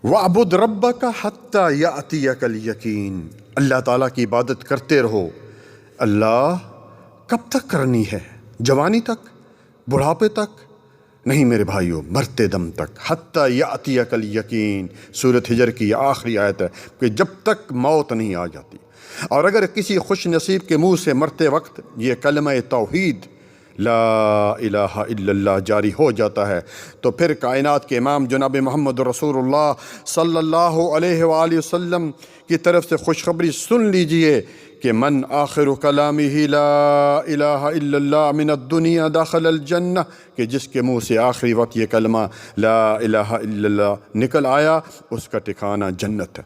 وَاعْبُدْ رَبَّكَ حَتَّى يَأْتِيَكَ الْيَقِينُ، اللہ تعالیٰ کی عبادت کرتے رہو۔ اللہ کب تک کرنی ہے؟ جوانی تک؟ بڑھاپے تک؟ نہیں میرے بھائیوں، مرتے دم تک۔ حَتَّى يَأْتِيَكَ الْيَقِينُ سورۃ ہجر کی آخری آیت ہے کہ جب تک موت نہیں آ جاتی۔ اور اگر کسی خوش نصیب کے منہ سے مرتے وقت یہ کلمہ توحید لا الہ الا اللہ جاری ہو جاتا ہے تو پھر کائنات کے امام جناب محمد رسول اللہ صلی اللہ علیہ وآلہ وسلم کی طرف سے خوشخبری سن لیجئے کہ من آخر کلامہ لا الہ الا اللہ من الدنیا داخل الجنہ، کہ جس کے منہ سے آخری وقت یہ کلمہ لا الہ الا اللہ نکل آیا اس کا ٹھکانہ جنت ہے۔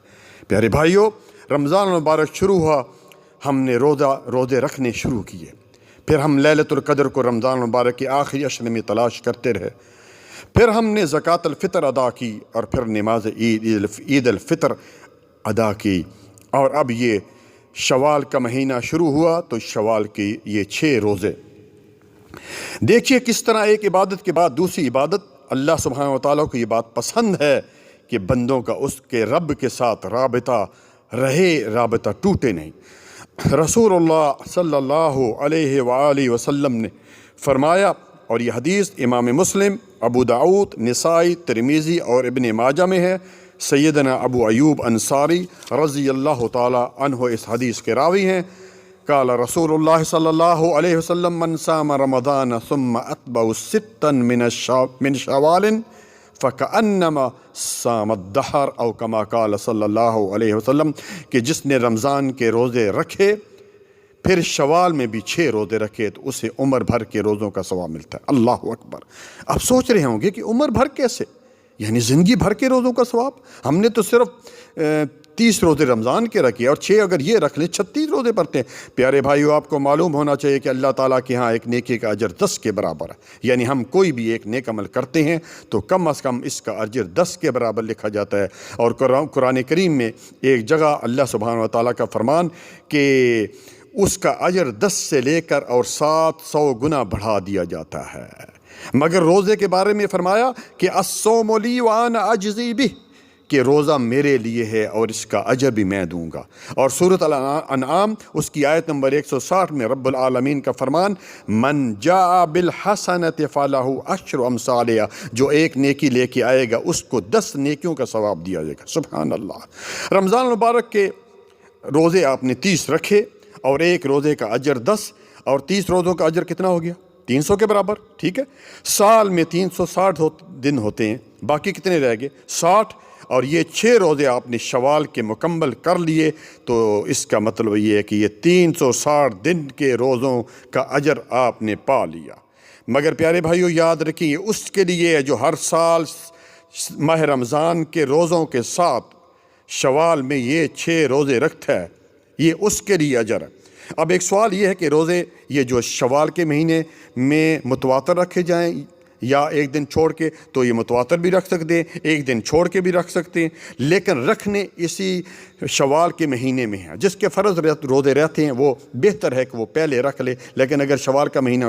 پیارے بھائیوں، رمضان المبارک شروع ہوا، ہم نے روزے رکھنے شروع کیے، پھر ہم لیلۃ القدر کو رمضان المبارک کے آخری عشر میں تلاش کرتے رہے، پھر ہم نے زکوٰۃ الفطر ادا کی، اور پھر نماز عید الفطر ادا کی، اور اب یہ شوال کا مہینہ شروع ہوا تو شوال کی یہ 6 روزے۔ دیکھیے کس طرح ایک عبادت کے بعد دوسری عبادت، اللہ سبحانہ وتعالیٰ کو یہ بات پسند ہے کہ بندوں کا اس کے رب کے ساتھ رابطہ رہے، رابطہ ٹوٹے نہیں۔ رسول اللہ صلی اللہ علیہ وآلہ وسلم نے فرمایا، اور یہ حدیث امام مسلم، ابو داؤد، نسائی، ترمذی اور ابن ماجہ میں ہے، سیدنا ابو ایوب انصاری رضی اللہ تعالی عنہ اس حدیث کے راوی ہیں۔ قال رسول اللہ صلی اللہ علیہ وسلم من صام رمضان ثم اتبع 6 من شوال فَكَأَنَّمَا صَامَ الدَّهْرَ او کما قال صلی اللہ علیہ وسلم، کہ جس نے رمضان کے روزے رکھے پھر شوال میں بھی 6 روزے رکھے تو اسے عمر بھر کے روزوں کا ثواب ملتا ہے۔ اللہ اکبر۔ اب سوچ رہے ہوں گے کہ عمر بھر کیسے؟ یعنی زندگی بھر کے روزوں کا ثواب؟ ہم نے تو صرف 30 روزے رمضان کے رکھے، اور 6 اگر یہ رکھ لیں 36 روزے پڑتے ہیں۔ پیارے بھائیو، آپ کو معلوم ہونا چاہیے کہ اللہ تعالیٰ کے ہاں ایک نیکی کا اجر 10 کے برابر ہے۔ یعنی ہم کوئی بھی ایک نیک عمل کرتے ہیں تو کم از کم اس کا اجر 10 کے برابر لکھا جاتا ہے۔ اور قرآن کریم میں ایک جگہ اللہ سبحانہ وتعالیٰ کا فرمان کہ اس کا اجر 10 سے لے کر اور 700 گنا بڑھا دیا جاتا ہے۔ مگر روزے کے بارے میں فرمایا کہ الصوم لی وانا اجزی بہ، کہ روزہ میرے لیے ہے اور اس کا اجر بھی میں دوں گا۔ اور سورۃ الانعام اس کی آیت نمبر 160 میں رب العالمین کا فرمان من جاء بالحسنۃ فلہ عشر امثالہا، جو ایک نیکی لے کے آئے گا اس کو 10 نیکیوں کا ثواب دیا جائے گا۔ سبحان اللہ۔ رمضان المبارک کے روزے آپ نے 30 رکھے اور ایک روزے کا اجر 10، اور 30 روزوں کا اجر کتنا ہو گیا؟ 300 کے برابر، ٹھیک ہے۔ سال میں 360 دن ہوتے ہیں، باقی کتنے رہ گئے؟ 60۔ اور یہ 6 روزے آپ نے شوال کے مکمل کر لیے تو اس کا مطلب یہ ہے کہ یہ 360 دن کے روزوں کا اجر آپ نے پا لیا۔ مگر پیارے بھائیو، یاد رکھیے اس کے لیے جو ہر سال ماہ رمضان کے روزوں کے ساتھ شوال میں یہ 6 روزے رکھتا ہے، یہ اس کے لیے اجر ہے۔ اب ایک سوال یہ ہے کہ روزے یہ جو شوال کے مہینے میں متواتر رکھے جائیں یا ایک دن چھوڑ کے، تو یہ متواتر بھی رکھ سکتے ہیں، ایک دن چھوڑ کے بھی رکھ سکتے ہیں، لیکن رکھنے اسی شوال کے مہینے میں ہیں۔ جس کے فرض روزے رہتے ہیں وہ بہتر ہے کہ وہ پہلے رکھ لے، لیکن اگر شوال کا مہینہ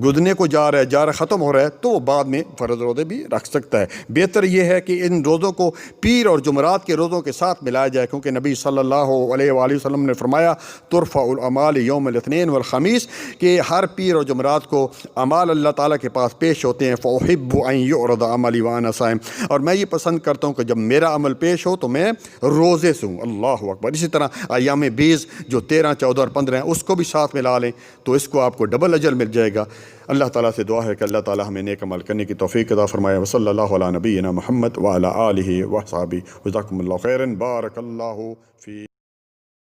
گزرنے کو جا رہا ہے ختم ہو رہا ہے تو وہ بعد میں فرض روزے بھی رکھ سکتا ہے۔ بہتر یہ ہے کہ ان روزوں کو پیر اور جمعرات کے روزوں کے ساتھ ملایا جائے، کیونکہ نبی صلی اللہ علیہ وآلہ وسلم نے فرمایا ترفع الاعمال یوم الاثنین والخمیس، کہ ہر پیر اور جمعرات کو اعمال اللہ تعالیٰ کے پاس پیش ہوتے ہیں۔ فأحب ان يعرض عملی وانا صائم، اور میں یہ پسند کرتا ہوں کہ جب میرا عمل پیش ہو تو میں روزے سے ہوں۔ اللہ اکبر۔ اسی طرح ایام بیز جو 13، 14 اور 15 ہیں اس کو بھی ساتھ ملا لیں تو اس کو آپ کو ڈبل اجر مل جائے گا۔ اللہ تعالیٰ سے دعا ہے کہ اللہ تعالیٰ ہمیں نیک عمل کرنے کی توفیق عطا فرمائے۔ وصلی اللہ علی نبینا محمد وعلی آلہ وصحبہ، جزاکم اللہ خیرا، بارک اللہ فی